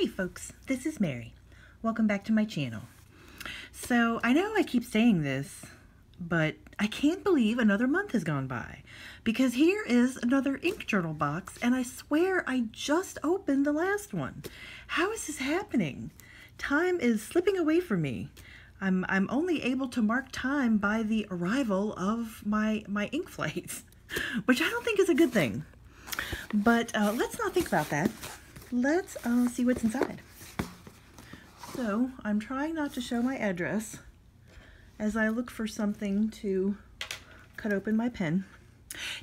Hey folks, this is Mary. Welcome back to my channel. So I know I keep saying this, but I can't believe another month has gone by because here is another ink journal box and I swear I just opened the last one. How is this happening? Time is slipping away from me. I'm only able to mark time by the arrival of my ink flights, which I don't think is a good thing. But let's not think about that. Let's see what's inside. So I'm trying not to show my address as I look for something to cut open my pen.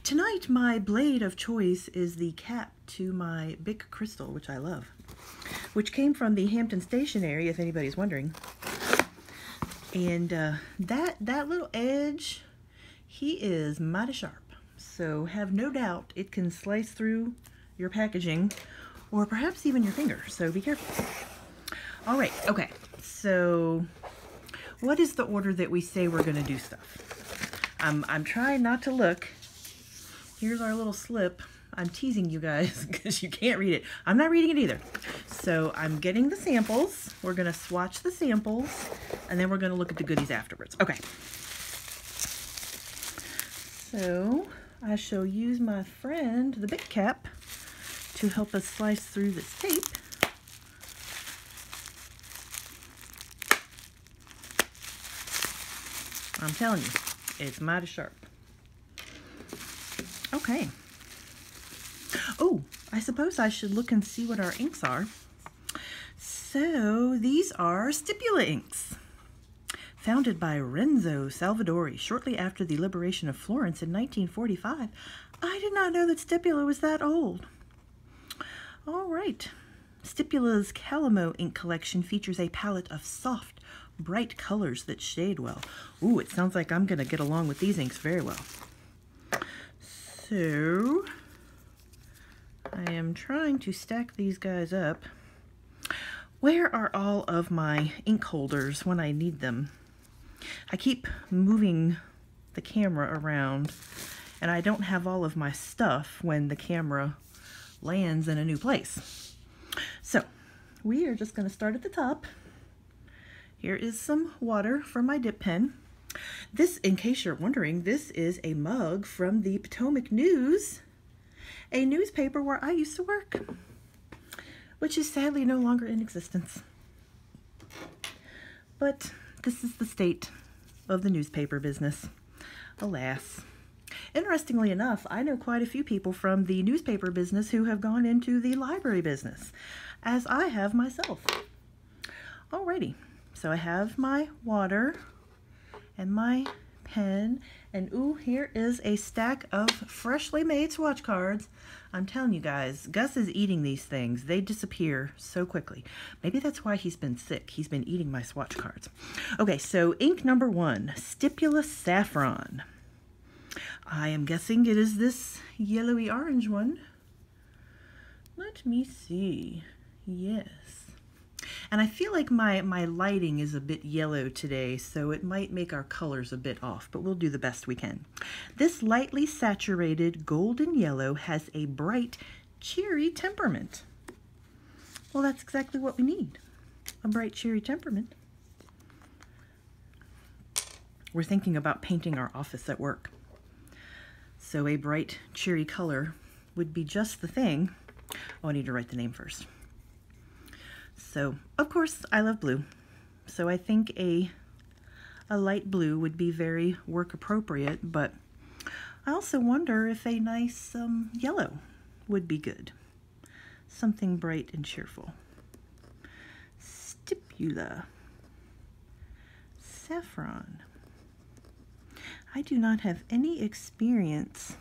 Tonight my blade of choice is the cap to my Bic Crystal, which I love, which came from the Hampton Stationery, if anybody's wondering. And that little edge, he is mighty sharp. So have no doubt it can slice through your packaging or perhaps even your finger, so be careful. All right, okay, so what is the order that we say we're gonna do stuff? I'm trying not to look. Here's our little slip. I'm teasing you guys because you can't read it. I'm not reading it either. So I'm getting the samples. We're gonna swatch the samples and then we're gonna look at the goodies afterwards. Okay. So I shall use my friend, the Bic cap, to help us slice through this tape. I'm telling you, it's mighty sharp. Okay. Oh, I suppose I should look and see what our inks are. So these are Stipula inks. Founded by Renzo Salvadori shortly after the liberation of Florence in 1945. I did not know that Stipula was that old. All right. Stipula's Calamo ink collection features a palette of soft, bright colors that shade well. Ooh, it sounds like I'm going to get along with these inks very well. So, I am trying to stack these guys up. Where are all of my ink holders when I need them? I keep moving the camera around and I don't have all of my stuff when the camera lands in a new place. So we are just going to start at the top. Here is some water for my dip pen. This, in case you're wondering, this is a mug from the Potomac News, a newspaper where I used to work, which is sadly no longer in existence. But this is the state of the newspaper business, alas. Interestingly enough, I know quite a few people from the newspaper business who have gone into the library business, as I have myself. Alrighty, so I have my water and my pen, and ooh, here is a stack of freshly made swatch cards. I'm telling you guys, Gus is eating these things. They disappear so quickly. Maybe that's why he's been sick. He's been eating my swatch cards. Okay, so ink number 1, Stipula Saffron. I am guessing it is this yellowy orange one. Let me see. Yes. And I feel like my lighting is a bit yellow today, so it might make our colors a bit off, but we'll do the best we can. This lightly saturated golden yellow has a bright, cheery temperament. Well, that's exactly what we need. A bright, cheery temperament. We're thinking about painting our office at work. So a bright, cheery color would be just the thing. Oh, I need to write the name first. So, of course, I love blue. So I think a light blue would be very work appropriate, but I also wonder if a nice yellow would be good. Something bright and cheerful. Stipula. Saffron. I do not have any experience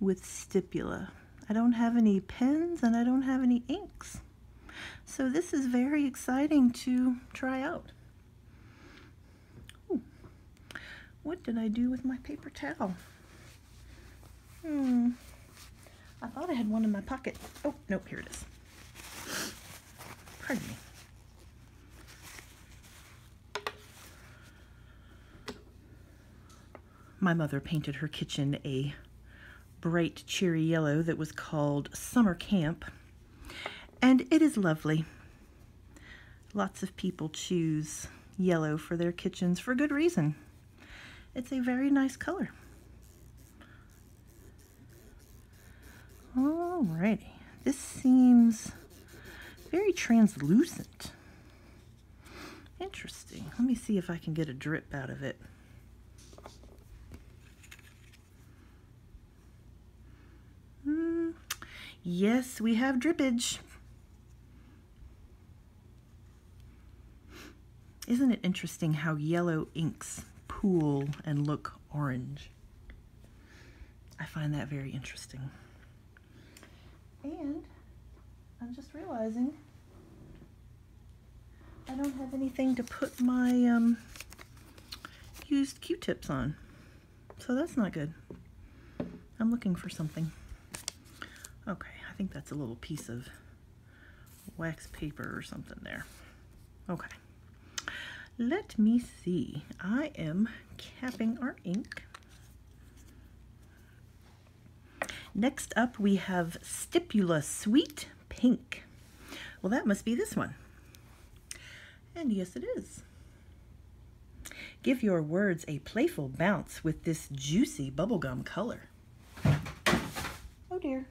with Stipula. I don't have any pens and I don't have any inks. So this is very exciting to try out. Ooh. What did I do with my paper towel? I thought I had one in my pocket. Oh, nope, here it is. Pardon me. My mother painted her kitchen a bright, cheery yellow that was called Summer Camp. And it is lovely. Lots of people choose yellow for their kitchens for good reason. It's a very nice color. Alrighty, this seems very translucent. Interesting. Let me see if I can get a drip out of it. Yes, we have drippage. Isn't it interesting how yellow inks pool and look orange? I find that very interesting. And I'm just realizing I don't have anything to put my used Q-tips on. So that's not good. I'm looking for something. Okay, I think that's a little piece of wax paper or something there. Okay. Let me see. I am capping our ink. Next up we have Stipula Sweet Pink. Well, that must be this one. And yes, it is. Give your words a playful bounce with this juicy bubblegum color. Oh dear.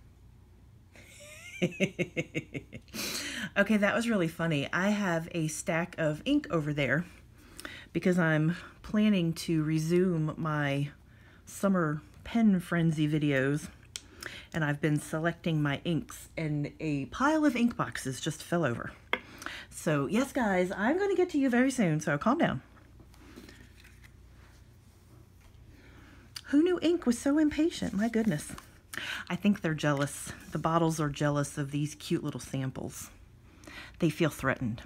Okay, that was really funny. I have a stack of ink over there because I'm planning to resume my summer pen frenzy videos, and I've been selecting my inks and a pile of ink boxes just fell over. So yes guys, I'm going to get to you very soon, so calm down. Who knew ink was so impatient? My goodness. I think they're jealous. The bottles are jealous of these cute little samples. They feel threatened.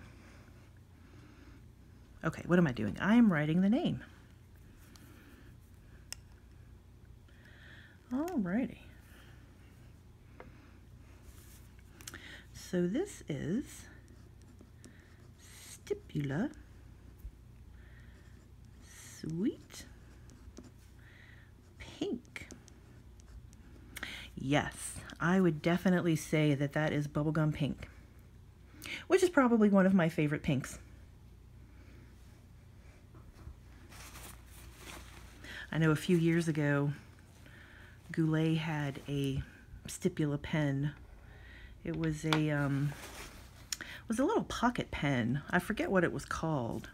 Okay, what am I doing? I am writing the name. Alrighty. So this is Stipula Sweet Pink. Yes, I would definitely say that that is bubblegum pink, which is probably one of my favorite pinks. I know a few years ago, Goulet had a Stipula pen. It was a little pocket pen. I forget what it was called,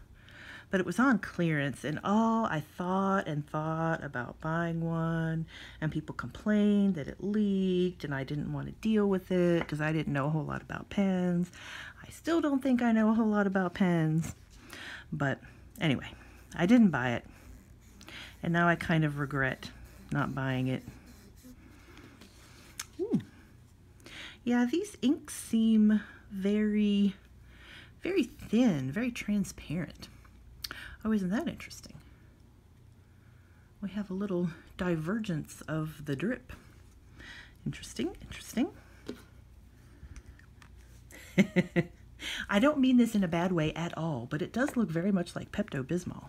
but it was on clearance, and oh, I thought and thought about buying one, and people complained that it leaked, and I didn't want to deal with it because I didn't know a whole lot about pens. I still don't think I know a whole lot about pens, but anyway, I didn't buy it, and now I kind of regret not buying it. Ooh. Yeah, these inks seem very, very thin, very transparent. Oh, isn't that interesting? We have a little divergence of the drip. Interesting, interesting. I don't mean this in a bad way at all, but it does look very much like Pepto-Bismol.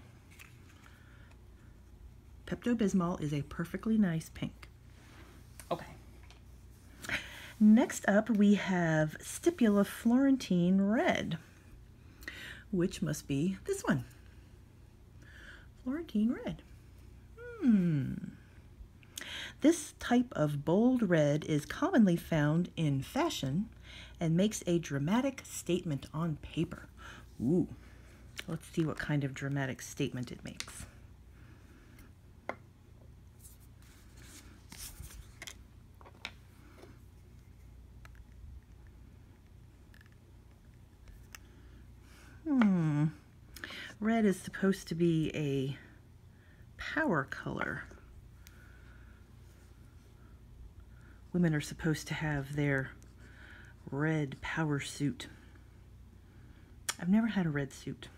Pepto-Bismol is a perfectly nice pink. Okay. Next up, we have Stipula Florentine Red, which must be this one. Florentine Red. This type of bold red is commonly found in fashion and makes a dramatic statement on paper. Ooh, let's see what kind of dramatic statement it makes. Red is supposed to be a power color. Women are supposed to have their red power suit. I've never had a red suit.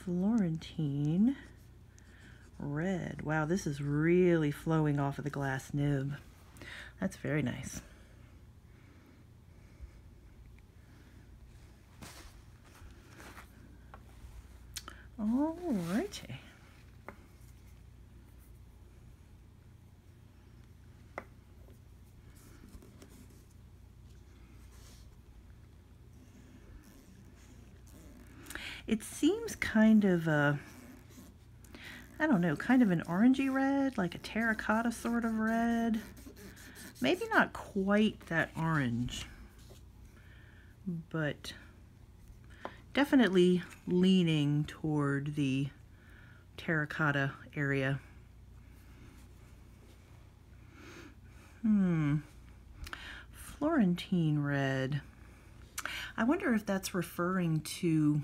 Florentine Red. Wow, this is really flowing off of the glass nib. That's very nice. Alrighty. It seems kind of a, I don't know, kind of an orangey red, like a terracotta sort of red. Maybe not quite that orange, but definitely leaning toward the terracotta area. Florentine red. I wonder if that's referring to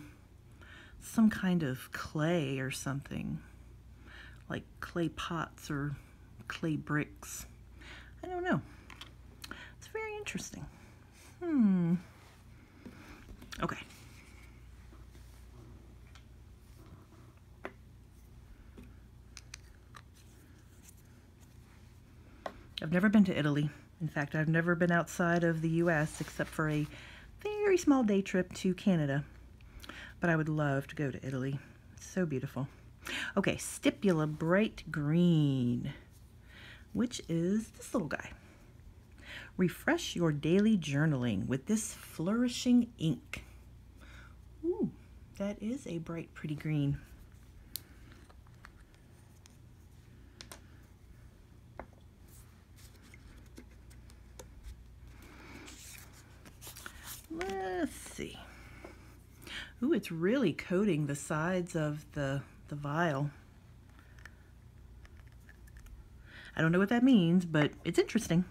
some kind of clay or something, like clay pots or clay bricks. I don't know. It's very interesting. Okay. I've never been to Italy. In fact, I've never been outside of the US except for a very small day trip to Canada. But I would love to go to Italy. It's so beautiful. Okay, Stipula Bright Green, which is this little guy. Refresh your daily journaling with this flourishing ink. Ooh, that is a bright, pretty green. Let's see. Ooh, it's really coating the sides of the vial. I don't know what that means, but it's interesting.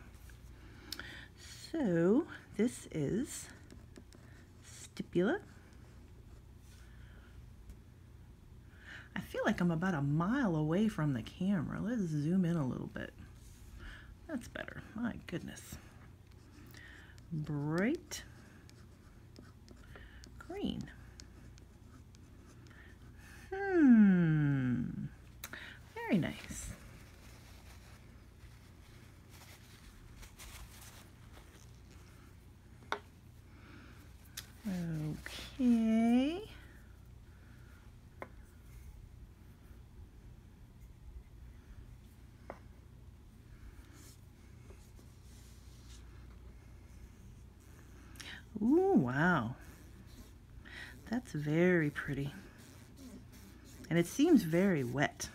So this is Stipula. I feel like I'm about a mile away from the camera. Let's zoom in a little bit. That's better. My goodness. Bright green. Very nice. Okay. Ooh, wow. That's very pretty. And it seems very wet,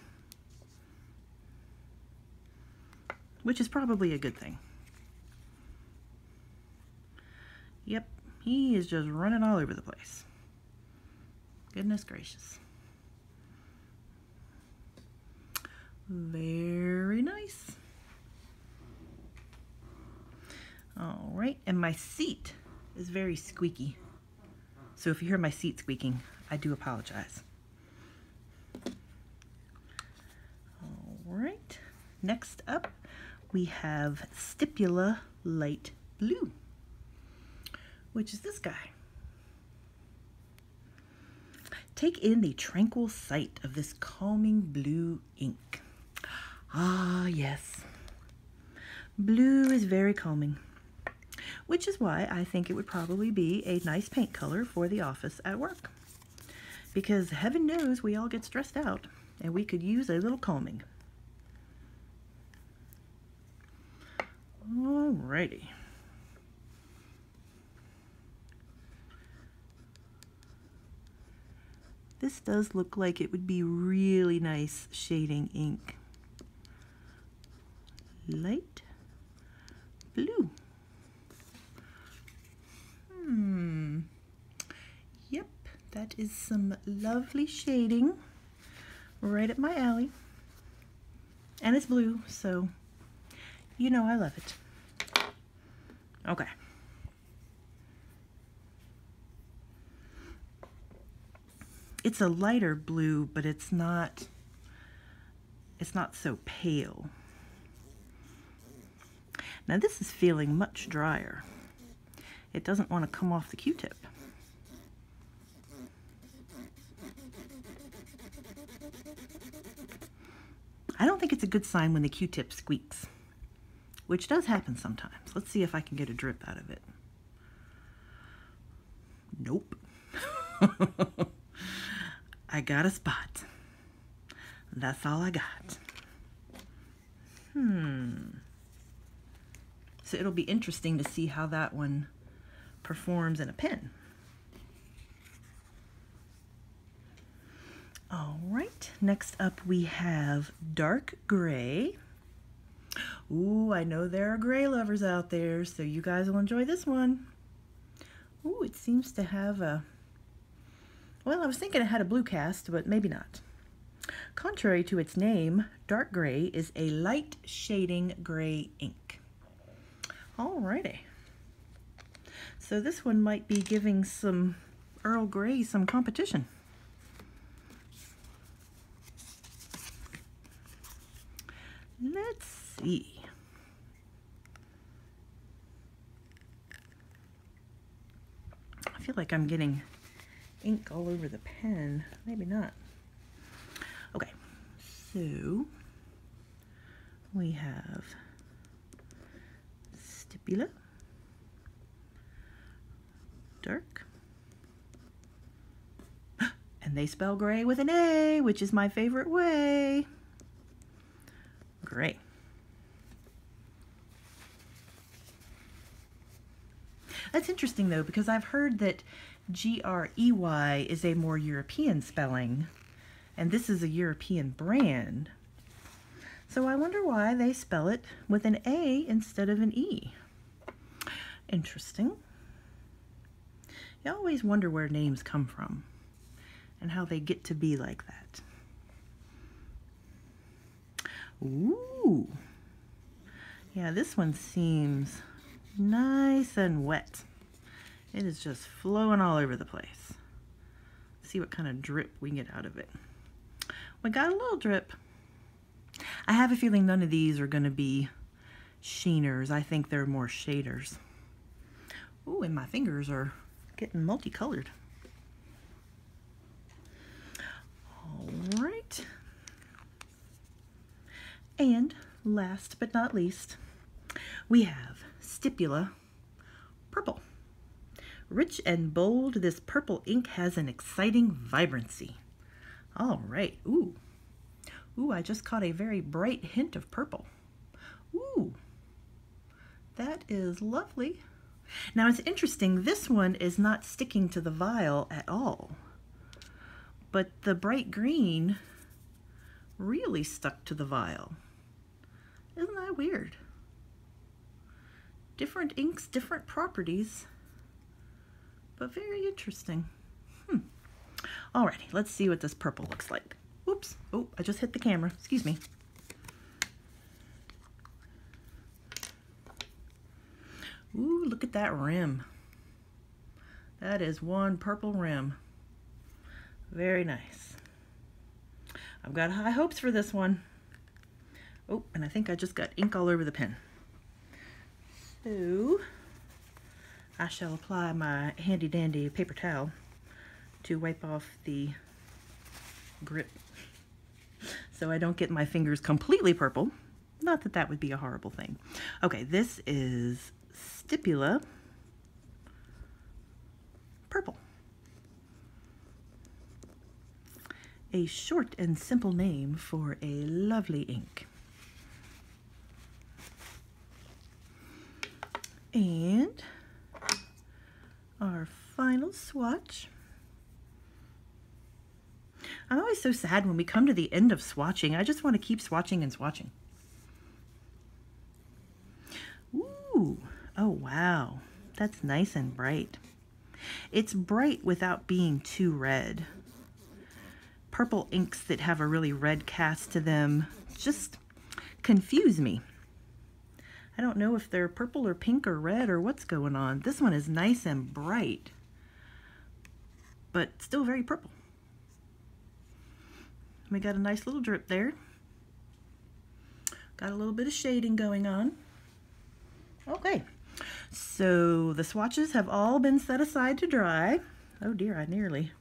which is probably a good thing. Yep, he is just running all over the place. Goodness gracious. Very nice. All right, and my seat is very squeaky. So if you hear my seat squeaking, I do apologize. All right, next up we have Stipula Light Blue, which is this guy. Take in the tranquil sight of this calming blue ink. Ah, yes. Blue is very calming, which is why I think it would probably be a nice paint color for the office at work. Because heaven knows we all get stressed out and we could use a little calming. Alrighty. This does look like it would be really nice shading ink. Light blue. Yep, that is some lovely shading right up my alley. And it's blue, so you know I love it. Okay. It's a lighter blue, but it's not so pale. Now this is feeling much drier. It doesn't want to come off the Q-tip. I don't think it's a good sign when the Q-tip squeaks, which does happen sometimes. Let's see if I can get a drip out of it. Nope. I got a spot. That's all I got. So it'll be interesting to see how that one performs in a pen. right, next up we have dark gray. Ooh, I know there are gray lovers out there, so you guys will enjoy this one. Ooh, it seems to have a, well, I was thinking it had a blue cast, but maybe not. Contrary to its name, dark gray is a light shading gray ink. Alrighty. So this one might be giving some Earl Grey some competition. Let's see. I feel like I'm getting ink all over the pen. Maybe not. Okay, so we have Stipula, dark, and they spell gray with an A, which is my favorite way. Gray. That's interesting though, because I've heard that G-R-E-Y is a more European spelling, and this is a European brand. So I wonder why they spell it with an A instead of an E. Interesting. You always wonder where names come from and how they get to be like that. Ooh. Yeah, this one seems nice and wet. It is just flowing all over the place. Let's see what kind of drip we can get out of it. We got a little drip. I have a feeling none of these are going to be sheeners. I think they're more shaders. Ooh, and my fingers are getting multicolored. All right. And last but not least, we have Stipula Purple. Rich and bold, this purple ink has an exciting vibrancy. All right. Ooh. Ooh, I just caught a very bright hint of purple. Ooh. That is lovely. Now it's interesting, this one is not sticking to the vial at all. But the bright green really stuck to the vial. Isn't that weird? Different inks, different properties, but very interesting. Alrighty, let's see what this purple looks like. Oops, oh, I just hit the camera, excuse me. Ooh, look at that rim. That is one purple rim. Very nice. I've got high hopes for this one. Oh, and I think I just got ink all over the pen. So, I shall apply my handy dandy paper towel to wipe off the grip so I don't get my fingers completely purple. Not that that would be a horrible thing. Okay, this is Stipula Purple. A short and simple name for a lovely ink. And our final swatch. I'm always so sad when we come to the end of swatching. I just want to keep swatching and swatching. Ooh, oh wow, that's nice and bright. It's bright without being too red. Purple inks that have a really red cast to them just confuse me. I don't know if they're purple or pink or red or what's going on. This one is nice and bright, but still very purple. We got a nice little drip there. Got a little bit of shading going on. Okay, so the swatches have all been set aside to dry. Oh dear, I nearly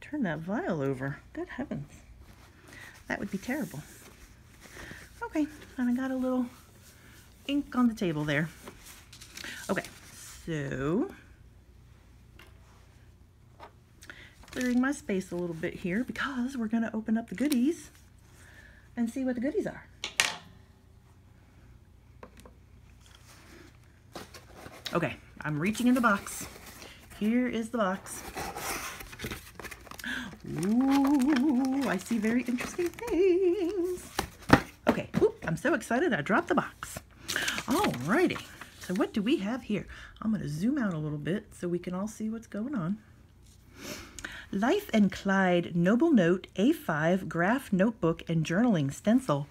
turned that vial over. Good heavens. That would be terrible. Okay, and I got a little ink on the table there. Okay, so clearing my space a little bit here because we're going to open up the goodies and see what the goodies are. Okay, I'm reaching in the box. Here is the box. Ooh, I see very interesting things. Okay, oop, I'm so excited I dropped the box. Alrighty, so what do we have here? I'm going to zoom out a little bit so we can all see what's going on. Life and Kleid Noble Note A5 Graph Notebook and Journaling Stencil.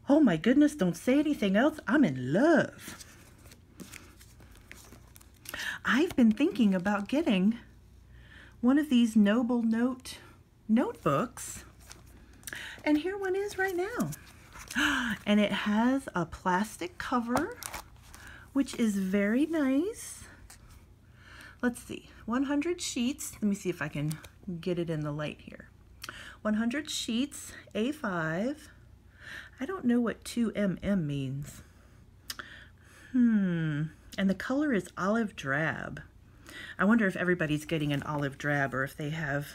Oh my goodness, don't say anything else. I'm in love. I've been thinking about getting one of these Noble Note notebooks, and here one is right now. And it has a plastic cover, which is very nice. Let's see, 100 sheets. Let me see if I can get it in the light here. 100 sheets, A5. I don't know what 2mm means. And the color is olive drab. I wonder if everybody's getting an olive drab or if they have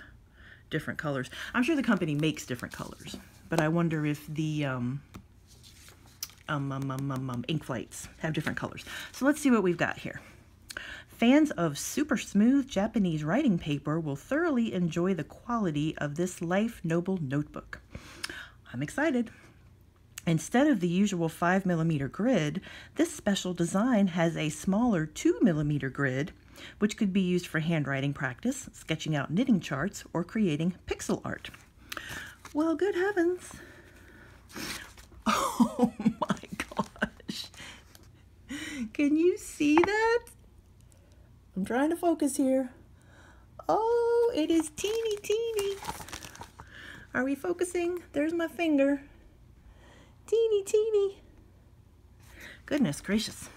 different colors. I'm sure the company makes different colors, but I wonder if the ink flights have different colors. So let's see what we've got here. Fans of super smooth Japanese writing paper will thoroughly enjoy the quality of this Life Noble notebook. I'm excited. Instead of the usual 5mm grid, this special design has a smaller 2mm grid, which could be used for handwriting practice, sketching out knitting charts, or creating pixel art. Well, good heavens. Oh my gosh. Can you see that? I'm trying to focus here. Oh, it is teeny, teeny. Are we focusing? There's my finger. Teeny, teeny. Goodness gracious.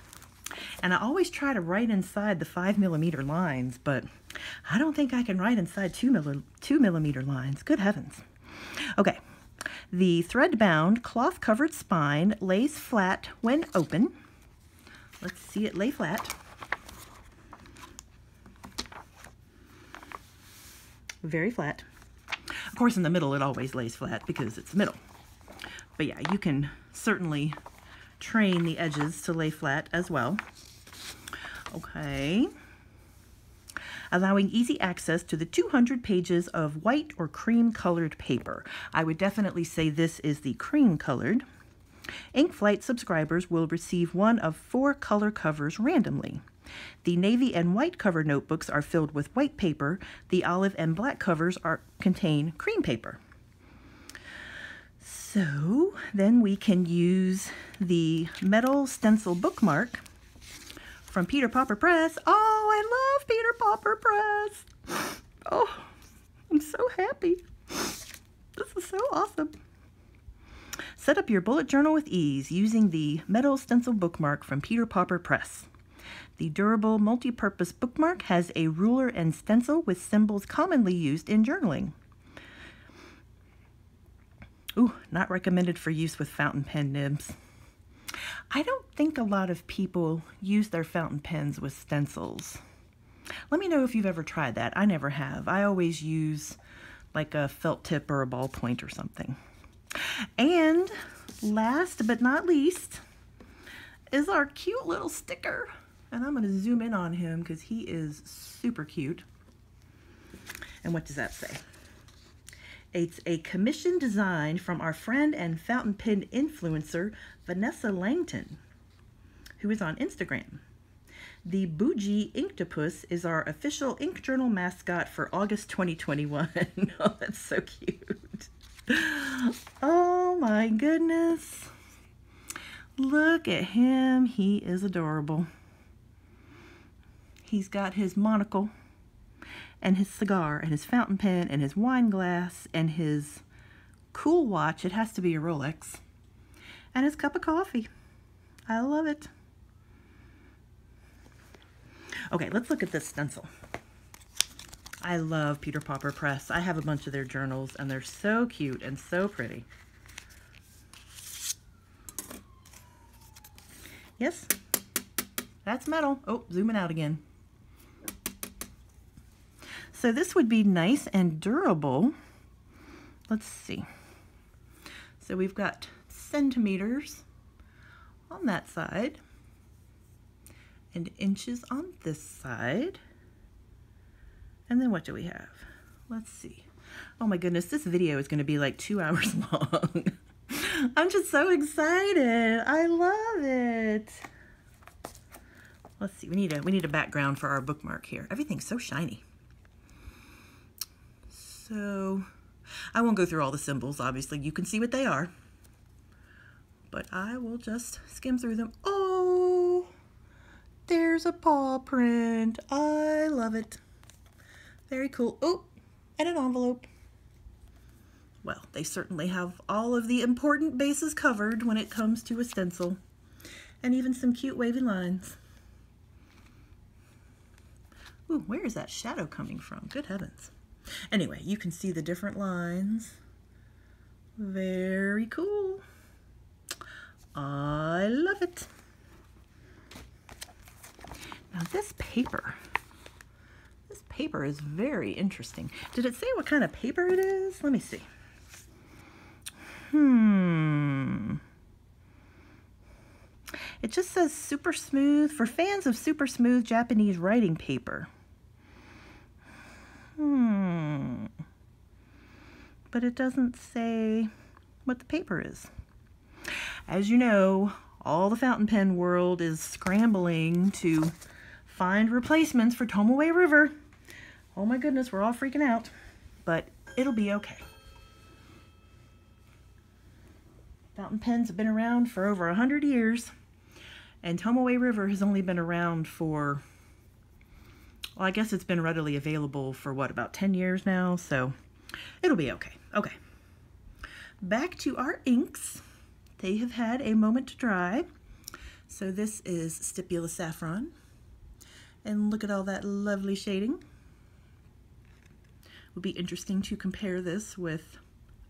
And I always try to write inside the 5mm lines, but I don't think I can write inside 2mm lines. Good heavens. Okay. The thread-bound, cloth-covered spine lays flat when open. Let's see it lay flat. Very flat. Of course, in the middle, it always lays flat because it's the middle. But yeah, you can certainly train the edges to lay flat as well. Okay. Allowing easy access to the 200 pages of white or cream colored paper. I would definitely say this is the cream colored. Inkflight subscribers will receive one of 4 color covers randomly. The navy and white cover notebooks are filled with white paper. The olive and black covers contain cream paper. So then we can use the metal stencil bookmark from Peter Pauper Press. Oh, I love Peter Pauper Press. Oh, I'm so happy. This is so awesome. Set up your bullet journal with ease using the metal stencil bookmark from Peter Pauper Press. The durable multi-purpose bookmark has a ruler and stencil with symbols commonly used in journaling. Ooh, not recommended for use with fountain pen nibs. I don't think a lot of people use their fountain pens with stencils. Let me know if you've ever tried that. I never have. I always use like a felt tip or a ballpoint or something. And last but not least is our cute little sticker. And I'm going to zoom in on him because he is super cute. And what does that say? It's a commission design from our friend and fountain pen influencer, Vanessa Langton, who is on Instagram. The Bougie Octopus is our official ink journal mascot for August 2021. Oh, that's so cute. Oh my goodness. Look at him. He is adorable. He's got his monocle and his cigar and his fountain pen and his wine glass and his cool watch. It has to be a Rolex. And his cup of coffee. I love it. Okay, let's look at this stencil. I love Peter Pauper Press. I have a bunch of their journals and they're so cute and so pretty. Yes, that's metal. Oh, zooming out again. So this would be nice and durable. Let's see. So we've got centimeters on that side and inches on this side. And then what do we have? Let's see. Oh my goodness, this video is going to be like 2 hours long. I'm just so excited. I love it. Let's see, we need a background for our bookmark here. Everything's so shiny. So, I won't go through all the symbols, obviously. You can see what they are. But I will just skim through them. Oh, there's a paw print. I love it. Very cool. Oh, and an envelope. Well, they certainly have all of the important bases covered when it comes to a stencil. And even some cute wavy lines. Ooh, where is that shadow coming from? Good heavens. Anyway, you can see the different lines. Very cool. I love it. Now this paper is very interesting. Did it say what kind of paper it is? Let me see. It just says super smooth, for fans of super smooth Japanese writing paper. But it doesn't say what the paper is. As you know, all the fountain pen world is scrambling to find replacements for Tomoe River. Oh my goodness, we're all freaking out, but it'll be okay. Fountain pens have been around for over 100 years, and Tomoe River has only been around for, well, I guess it's been readily available for what, about 10 years now, so it'll be okay. Okay, back to our inks. They have had a moment to dry. So this is Stipula Saffron, and look at all that lovely shading. Would be interesting to compare this with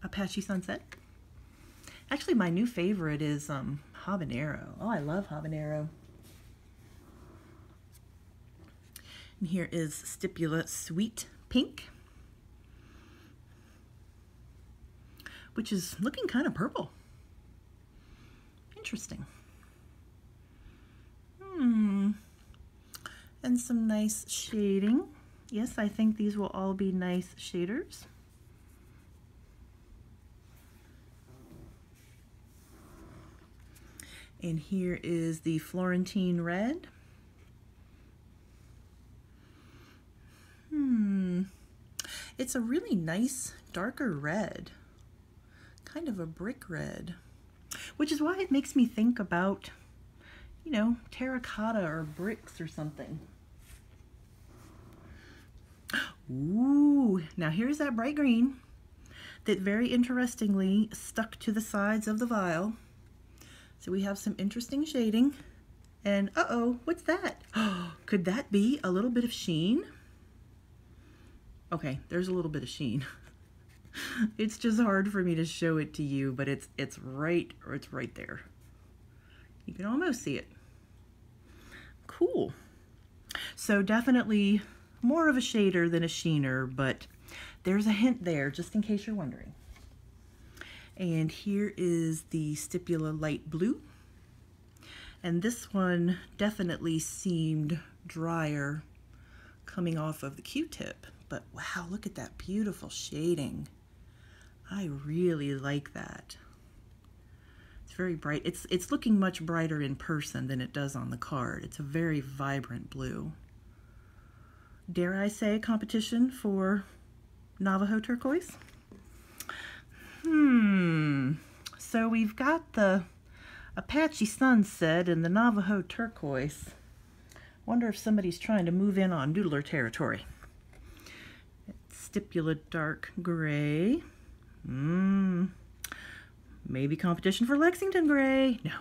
Apache Sunset. Actually, my new favorite is Habanero. Oh, I love Habanero. And here is Stipula Sweet Pink, which is looking kind of purple. Interesting. And some nice shading. Yes, I think these will all be nice shaders. And here is the Florentine Red. It's a really nice darker red, kind of a brick red, which is why it makes me think about, you know, terracotta or bricks or something. Ooh, now here's that bright green that very interestingly stuck to the sides of the vial. So we have some interesting shading. And uh-oh, what's that? Could that be a little bit of sheen? Okay, there's a little bit of sheen. It's just hard for me to show it to you, but it's right there. You can almost see it. Cool. So definitely more of a shader than a sheener, but there's a hint there, just in case you're wondering. And here is the Stipula Light Blue. And this one definitely seemed drier coming off of the Q-tip. But wow, look at that beautiful shading. I really like that. It's very bright. It's looking much brighter in person than it does on the card. It's a very vibrant blue. Dare I say competition for Navajo turquoise? So we've got the Apache Sunset and the Navajo turquoise. Wonder if somebody's trying to move in on Doodler territory. Stipula Dark Gray. Maybe competition for Lexington Gray. No.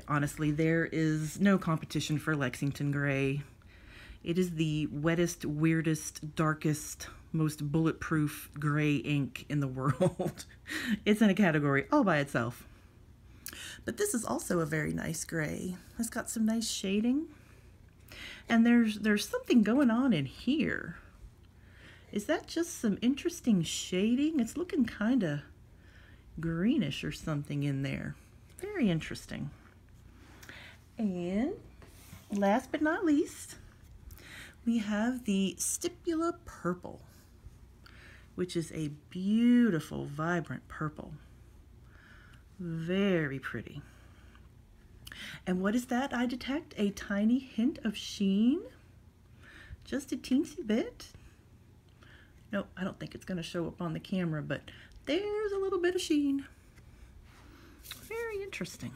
Honestly, there is no competition for Lexington Gray. It is the wettest, weirdest, darkest, most bulletproof gray ink in the world. It's in a category all by itself. But this is also a very nice gray. It's got some nice shading. And there's something going on in here. Is that just some interesting shading? It's looking kind of greenish or something in there. Very interesting. And last but not least, we have the Stipula Purple. which is a beautiful, vibrant purple. Very pretty. And what is that I detect? A tiny hint of sheen? Just a teensy bit? No, I don't think it's going to show up on the camera, but there's a little bit of sheen. Very interesting.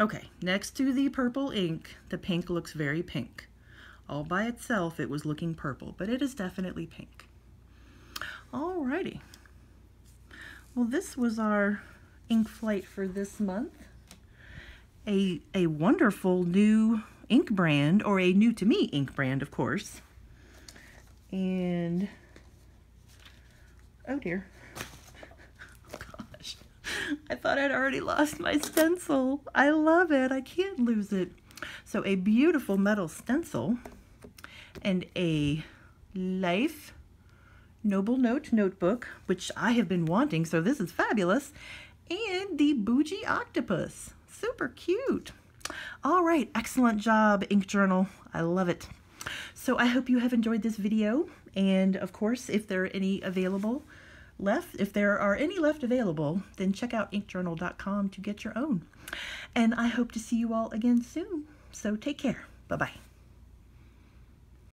Okay, next to the purple ink, the pink looks very pink. All by itself, it was looking purple, but it is definitely pink. Alrighty. Well, this was our ink flight for this month. A wonderful new ink brand, or a new to me ink brand, of course. And, oh dear. Gosh, I thought I'd already lost my stencil. I love it. I can't lose it. So a beautiful metal stencil and a Life Noble Note notebook, which I have been wanting, so this is fabulous. And the Bougie Octopus. Super cute. All right, excellent job, Ink Journal. I love it. So I hope you have enjoyed this video, and of course, if there are any available left, if there are any left available, then check out inkjournal.com to get your own. And I hope to see you all again soon. So take care. Bye-bye.